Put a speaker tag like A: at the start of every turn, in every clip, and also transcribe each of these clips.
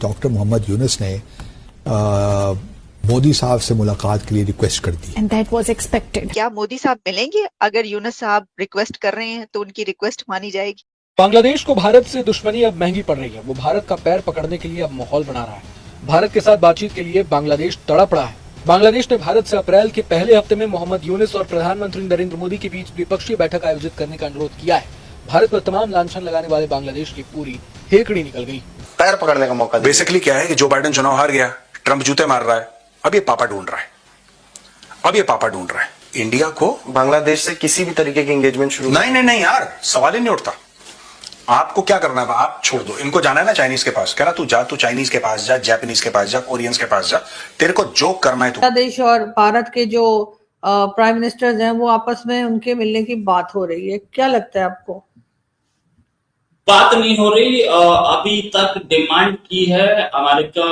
A: Doctor Mohammad Yunus ने मोदी साहब से मुलाकात के लिए रिक्वेस्ट कर दी।
B: And that was expected.
C: क्या मोदी साहब मिलेंगे? अगर यूनुस साहब रिक्वेस्ट कर रहे हैं तो उनकी रिक्वेस्ट मानी जाएगी।
D: बांग्लादेश को भारत से दुश्मनी अब महंगी पड़ रही है। वो भारत का पैर पकड़ने के लिए अब माहौल बना रहा है। भारत के साथ बातचीत के लिए बांग्लादेश तड़प रहा है। बांग्लादेश ने भारत से अप्रैल के पहले हफ्ते में मोहम्मद यूनुस और प्रधानमंत्री नरेंद्र मोदी के बीच द्विपक्षीय बैठक आयोजित करने का अनुरोध किया है। भारत पर तमाम लांछन लगाने वाले बांग्लादेश की पूरी हेकड़ी निकल गई।
E: पैर पकड़ने का मौका। बेसिकली क्या है कि जो बाइडेन चुनाव हार गया, ट्रंप जूते मार रहा है, अब ये पापा ढूंढ रहा है। इंडिया को
F: बांग्लादेश से किसी भी तरीके की एंगेजमेंट शुरू
E: नहीं यार, सवाल ही नहीं उठता। आपको क्या करना है, आप छोड़ दो। इनको जाना है ना चाइनीज के पास, कह रहा तू जा, तू चाइनीज के पास जा, जापानीज के पास जा, कोरियंस के पास जा, तेरे को जो करना है तू।
G: बांग्लादेश और भारत के जो प्राइम मिनिस्टर्स हैं वो आपस में उनके मिलने की बात हो रही है, क्या लगता है आपको?
H: बात नहीं हो रही। अभी तक डिमांड की है अमेरिका,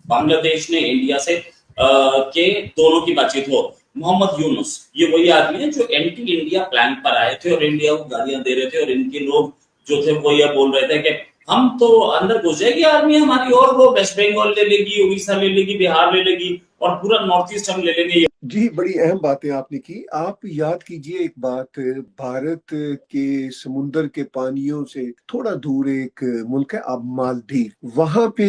H: बांग्लादेश ने इंडिया से के दोनों की बातचीत हो। मोहम्मद यूनुस ये वही आदमी है जो एंटी इंडिया प्लान पर आए थे और इंडिया को गालियां दे रहे थे, और इनके लोग जो थे वो ये बोल रहे थे कि हम तो अंदर घुस जाएगी आर्मी हमारी और वो वेस्ट बंगाल ले लेगी, उड़ीसा ले लेगी, बिहार ले लेगी और पूरा नॉर्थ ईस्ट हम ले लेंगे।
I: जी, बड़ी अहम बातें आपने की। आप याद कीजिए एक बात, भारत के समुंदर के पानियों से थोड़ा दूर एक मुल्क है अब मालदीव, वहां पे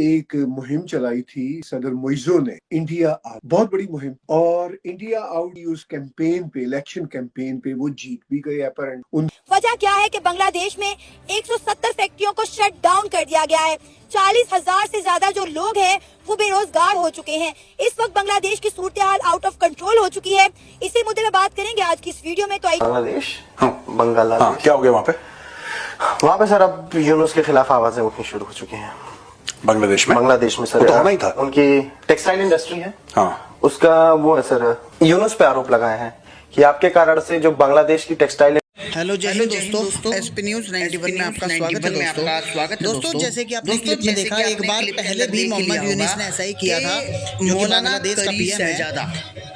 I: एक मुहिम चलाई थी सदर मोइजो ने, इंडिया आउट, बहुत बड़ी मुहिम। और इंडिया आउट उस कैंपेन पे, इलेक्शन कैंपेन पे वो जीत भी गए अपरेंट।
J: वजह क्या है कि बांग्लादेश में 170 फैक्ट्रियों को शट डाउन कर दिया गया है। 40,000 से ज्यादा जो लोग हैं वो बेरोजगार हो चुके हैं। इस वक्त बांग्लादेश की सूरत हाल आउट ऑफ कंट्रोल हो चुकी है। इसी मुद्दे पे बात करेंगे आज की इस वीडियो में। तो
F: बांग्लादेश, बांग्लादेश
E: क्या हो गया
F: वहाँ पे सर अब यूनुस के खिलाफ आवाजें उठनी शुरू हो चुकी हैं।
E: बांग्लादेश में
F: सर
E: तो होना ही था।
F: उनकी टेक्सटाइल इंडस्ट्री है,
E: हाँ,
F: उसका वो है सर, यूनुस पे आरोप लगाए हैं कि आपके कारण से जो बांग्लादेश की टेक्सटाइल।
K: हेलो जय हिंद दोस्तों, एसपी न्यूज 91 में आपका स्वागत है दोस्तों। जैसे कि आपने क्लिप में देखा, एक बार पहले भी मोहम्मद यूनुस ने ऐसा ही किया था, जो कि बांग्लादेश का पीएम है।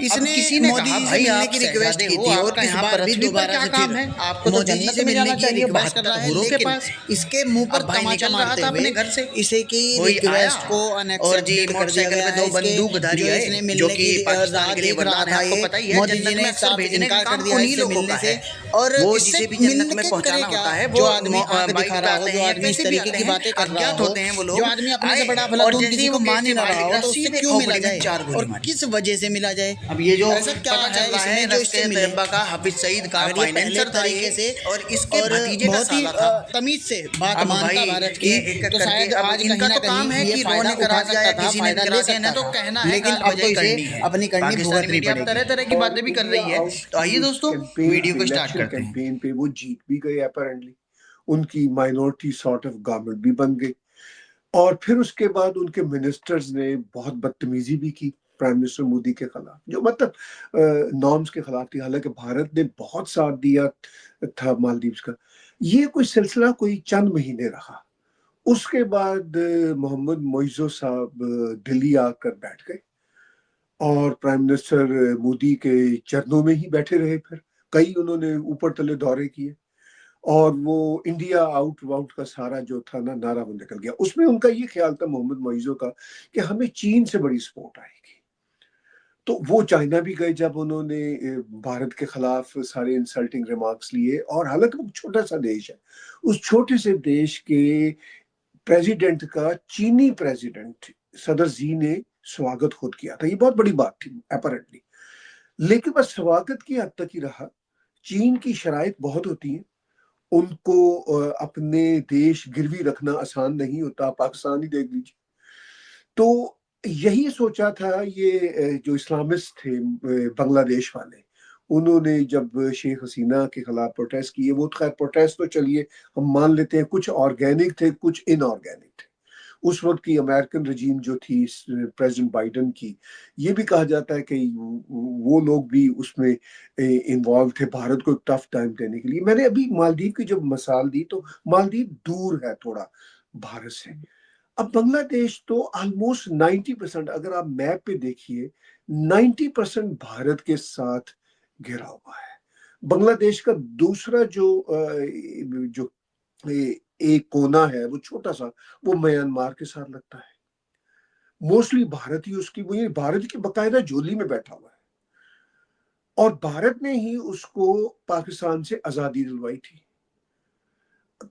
K: इसने मोदी जी से मिलने की रिक्वेस्ट की थी और इस बार भी दोबारा से फिर आपको मोदी जी से मिलने की रिक्वेस्ट कर रहा है, लेकिन इसके मुंह पर तमाचा मारते हुए घर से इसे की रिक्वेस्ट को अनएक्सेप्ट कर दिया गया है। दो बंदूकधारी इसने मिलने की राह देख रहा था, ये मोदी जी ने साफ इनकार कर दिया इससे मिलने से। और जिसे भी जन्नत में पहुंचाना होता है, जो आदमी आंख दिखा रहा हो, जो आदमी इस तरीके की बातें कर रहा हो, जो आदमी अपने से बड़ा भला तुम किसी को मान ही ना रहा हो, तो उससे क्यों मिला जाए और किस वजह से मिला जाए? अब ये जो ऐसा क्या है इसमें जो इससे तैयबा का हाफिज सईद का फाइनेंसर तरीके से
F: और इसके भतीजे का
K: बहुत ही
F: साला था।
K: तमीज से बात मानता भारत की, तो शायद आज
F: इनका तो काम है कि रोने करा जाए, किसी ने करा देना तो कहना है,
K: लेकिन अब तो इसे अपनी करनी भुगतनी पड़ेगी।
F: तरह तरह की बातें भी कर रही है। तो आइए दोस्तों वीडियो को स्टार्ट करते हैं।
I: कैंपेन पे वो जीत भी गए अपरेंटली, उनकी माइनॉरिटी सॉर्ट ऑफ गवर्नमेंट भी बन गई। और फिर उसके बाद उनके मिनिस्टर्स ने बहुत बदतमीजी भी की प्राइम मिनिस्टर मोदी के खिलाफ, जो मतलब नॉर्म्स के खिलाफ थी। हालांकि भारत ने बहुत साथ दिया था मालदीव्स का। ये कोई सिलसिला कोई चंद महीने रहा। उसके बाद मोहम्मद मोइजो साहब दिल्ली आकर बैठ गए और प्राइम मिनिस्टर मोदी के चरणों में ही बैठे रहे। फिर कई उन्होंने ऊपर तले दौरे किए और वो इंडिया आउट वाउट का सारा जो था ना नारा वो निकल गया। उसमें उनका ये ख्याल था मोहम्मद मोइजो का कि हमें चीन से बड़ी सपोर्ट आएगी। तो वो चाइना भी गए जब उन्होंने भारत के खिलाफ सारे इंसल्टिंग रिमार्क्स लिए। और हालांकि वो छोटा सा देश है, उस छोटे से देश के प्रेसिडेंट का चीनी प्रेसिडेंट सदर जी ने स्वागत खुद किया था। ये बहुत बड़ी बात थी अपरेंटली, लेकिन बस स्वागत की हद तक ही रहा। चीन की शराइत बहुत होती है, उनको अपने देश गिरवी रखना आसान नहीं होता। पाकिस्तान ही देख लीजिए। तो यही सोचा था ये जो इस्लामिस्ट थे बांग्लादेश वाले, उन्होंने जब शेख हसीना के खिलाफ प्रोटेस्ट किए, वो खैर प्रोटेस्ट तो चलिए हम मान लेते हैं, कुछ ऑर्गेनिक थे कुछ इनऑर्गेनिक थे। उस वक्त की अमेरिकन रजीम जो थी प्रेसिडेंट बाइडेन की, ये भी कहा जाता है कि वो लोग भी उसमें इन्वॉल्व थे भारत को एक टफ टाइम देने के लिए। मैंने अभी मालदीव की जब मिसाल दी, तो मालदीव दूर है थोड़ा भारत से। अब बांग्लादेश तो ऑलमोस्ट 90%, अगर आप मैप पे देखिए 90% भारत के साथ घिरा हुआ है। बांग्लादेश का दूसरा जो एक कोना है वो छोटा सा, वो म्यांमार के साथ लगता है। मोस्टली भारत ही उसकी, वो भारत की बकायदा झोली में बैठा हुआ है, और भारत ने ही उसको पाकिस्तान से आजादी दिलवाई थी।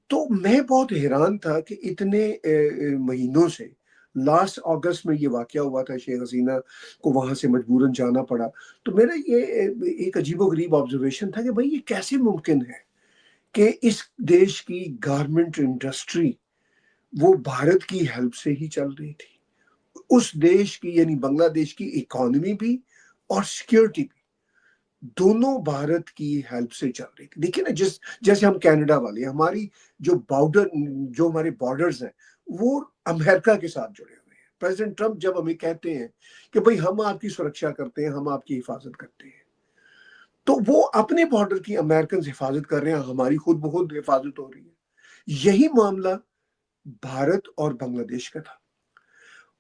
I: तो मैं बहुत हैरान था कि इतने महीनों से, लास्ट अगस्त में ये वाकया हुआ था, शेख हसीना को वहां से मजबूरन जाना पड़ा। तो मेरा ये एक अजीबोगरीब ऑब्जर्वेशन था कि भाई ये कैसे मुमकिन है कि इस देश की गारमेंट इंडस्ट्री वो भारत की हेल्प से ही चल रही थी। उस देश की यानी बांग्लादेश की इकोनॉमी भी और सिक्योरिटी भी दोनों भारत की हेल्प से चल रही थी। देखिए ना, जैसे हम कनाडा वाले, हमारी जो हमारे बॉर्डर्स हैं वो अमेरिका के साथ जुड़े हुए हैं। प्रेसिडेंट ट्रंप जब हमें कहते हैं कि भाई हम आपकी सुरक्षा करते हैं, हम आपकी हिफाजत करते हैं, तो वो अपने बॉर्डर की अमेरिकन हिफाजत कर रहे हैं, हमारी खुद ब खुद हिफाजत हो रही है। यही मामला भारत और बांग्लादेश का था।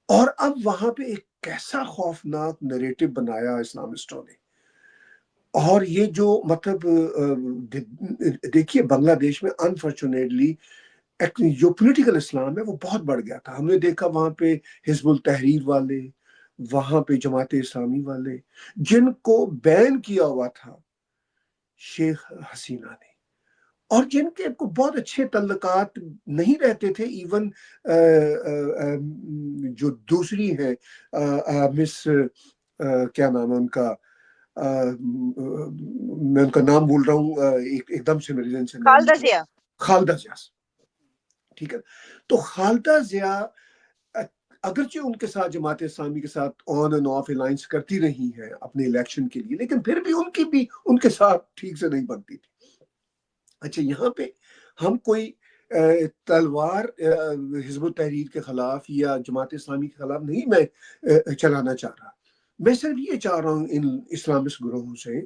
I: और अब वहां पे एक कैसा खौफनाक नैरेटिव बनाया इस्लामिस्टों ने। और ये जो मतलब देखिए, बांग्लादेश में अनफॉर्चुनेटली जो पॉलिटिकल इस्लाम है वो बहुत बढ़ गया था। हमने देखा वहां पे हिजबुल तहरीर वाले, वहां पे जमात इस्लामी वाले, जिनको बैन किया हुआ था शेख हसीना ने, और जिनके को बहुत अच्छे तल्लकात नहीं रहते थे। इवन जो दूसरी है मिस क्या नाम है उनका, मैं उनका नाम भूल रहा हूँ एकदम से, मेरे जहन से खालिदा जिया, ठीक है। तो खालिदा जिया अगरचे उनके साथ जमात इस्लामी के साथ ऑन एंड ऑफ अलायंस करती रही है अपने इलेक्शन के लिए, लेकिन फिर भी उनके साथ ठीक से नहीं बनती थी। अच्छा, यहाँ पे हम कोई तलवार हिजबुल तहरीर के खिलाफ या जमात इस्लामी के खिलाफ नहीं मैं चलाना चाह रहा। मैं सिर्फ ये चाह रहा हूँ इन इस्लामिस्ट ग्रोहों से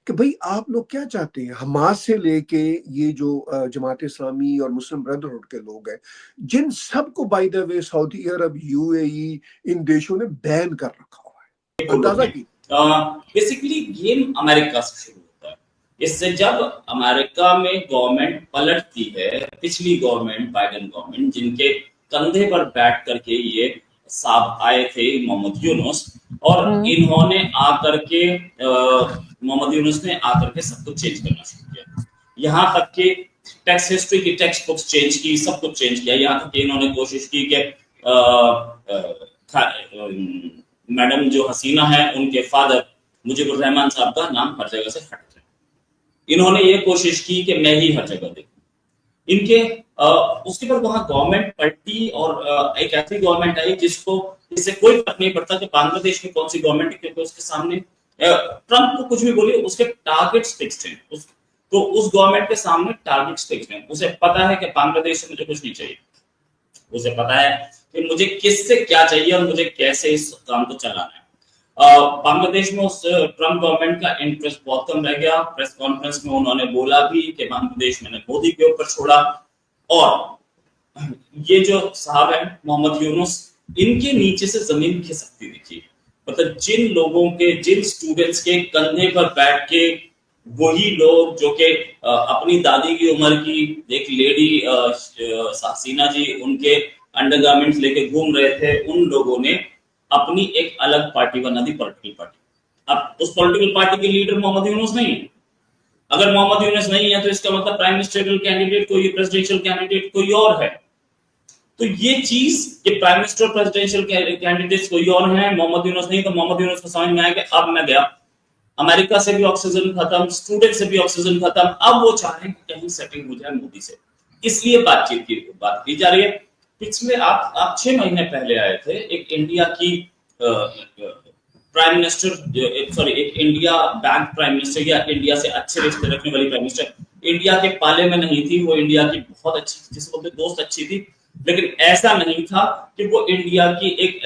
I: कि भाई आप लोग क्या चाहते हैं। हमास से लेके ये जो जमात इस्लामी और मुस्लिम ब्रदरहुड के लोग हैं, जिन सबको बाय द वे सऊदी अरब, यूएई, इन देशों ने बैन कर रखा हुआ है। अंदाजा की
H: बेसिकली गेम अमेरिका से शुरू होता है। इससे जब अमेरिका में गवर्नमेंट पलटती है, पिछली गवर्नमेंट, बाइडेन गवर्नमेंट, जिनके कंधे पर बैठ करके ये साहब आए थे मोहम्मद यूनुस, और इन्होंने आकर के मोहम्मद यूनुस ने आकर के सब कुछ चेंज करना शुरू किया। यहाँ तक कि टेक्स्ट हिस्ट्री की टेक्स्ट बुक्स चेंज की, सब कुछ चेंज किया। यहाँ तक कि इन्होंने कोशिश की कि मैडम जो हसीना है, उनके फादर मुजीबुर रहमान साहब का नाम हर जगह से हट जाए। इन्होंने ये कोशिश की कि मैं ही हर जगह देखूं इनके। उसके बाद वहां गवर्नमेंट पलटी और एक ऐसी गवर्नमेंट आई जिससे कोई फर्क नहीं पड़ता कि बांग्लादेश में कौन सी गवर्नमेंट है, क्योंकि उसके सामने ट्रंप को कुछ भी बोलिए, उसके टारगेट्स फिक्स्ड हैं। तो उस गवर्नमेंट के सामने टारगेट्स फिक्स्ड हैं। उसे पता है कि बांग्लादेश से मुझे कुछ नहीं चाहिए, उसे पता है कि मुझे किससे क्या चाहिए और मुझे कैसे इस काम को चलाना है। बांग्लादेश में उस ट्रंप गवर्नमेंट का इंटरेस्ट बहुत कम रह गया। प्रेस कॉन्फ्रेंस में उन्होंने बोला भी कि बांग्लादेश मैंने मोदी के ऊपर छोड़ा। और ये जो साहब है मोहम्मद यूनुस, इनके नीचे से जमीन खिसकती दिखी। मतलब जिन स्टूडेंट्स के कंधे पर बैठ के वही लोग जो कि अपनी दादी की उम्र की एक लेडी हसीना जी, उनके अंडरगारमेंट्स लेके घूम रहे थे, उन लोगों ने अपनी एक अलग पार्टी बना दी, पॉलिटिकल पार्टी। अब उस पॉलिटिकल पार्टी के लीडर मोहम्मद यूनुस नहीं है। अगर मोहम्मद यूनुस नहीं है तो इसका मतलब प्राइम मिनिस्टरियल कैंडिडेट कोई, प्रेसिडेंशियल कैंडिडेट कोई और है। तो ये चीज कि प्राइम मिनिस्टर प्रेसिडेंशियल कैंडिडेट कोई और है, मोहम्मद यूनुस नहीं, तो मोहम्मद यूनुस को समझ में आया कि अब मैं गया, अमेरिका से भी ऑक्सीजन खत्म, स्टूडेंट से भी ऑक्सीजन खत्म, अब वो चाह रहे हैं कि कहीं सेटिंग हो जाए मोदी से। इसलिए बात की जा रही है। पिछले आप 6 महीने पहले आए थे, एक इंडिया की प्राइम मिनिस्टर, एक इंडिया बैंक प्राइम मिनिस्टर या इंडिया से अच्छे रिश्ते रखने वाली प्राइम मिनिस्टर, इंडिया के पाले में नहीं थी। वो इंडिया की बहुत अच्छी, जिसको बोलते दोस्त अच्छी थी, लेकिन ऐसा नहीं था कि वो इंडिया की एक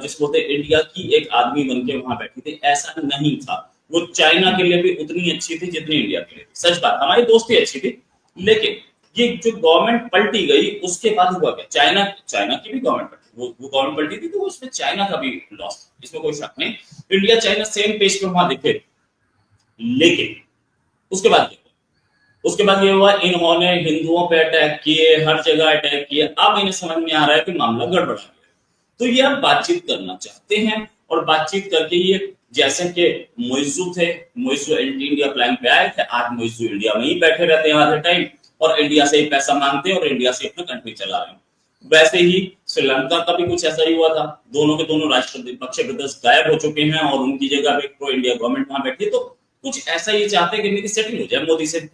H: जिसको बोलते इंडिया की एक आदमी बनके वहां बैठी थी। ऐसा नहीं था। वो चाइना के लिए भी उतनी अच्छी थी जितनी इंडिया के लिए। सच बात, हमारी दोस्ती अच्छी थी, लेकिन ये जो गवर्नमेंट पलटी गई उसके बाद हुआ क्या, चाइना की भी गवर्नमेंट पलटी, वो गवर्नमेंट पलटी थी तो उसमें चाइना का भी लॉस, इसमें कोई शक नहीं। इंडिया चाइना सेम पेज पे वहां दिखे, लेकिन उसके बाद उसके बाद ये हुआ, इन्होंने हिंदुओं पे अटैक किए, हर जगह अटैक किए। अब इन्हें समझ में आ रहा है कि मामला गड़बड़ा गया, तो ये अब बातचीत करना चाहते हैं। और बातचीत करके ये, जैसे कि मोइजू थे, मोइजू एंटी इंडिया प्लान पे आए थे, आज मोइजू इंडिया में ही बैठे रहते हैं आधे टाइम और इंडिया से ही पैसा मांगते हैं और इंडिया से अपना कंट्री चला रहे हैं। वैसे ही श्रीलंका का भी कुछ ऐसा ही हुआ था, दोनों के दोनों राष्ट्रपति ब्रदर्स गायब हो चुके हैं और उनकी जगह पे प्रो इंडिया गवर्नमेंट वहां बैठी है। तो कुछ ऐसा ये चाहते हैं कि इनकी सेटिंग हो जाए मोदी से,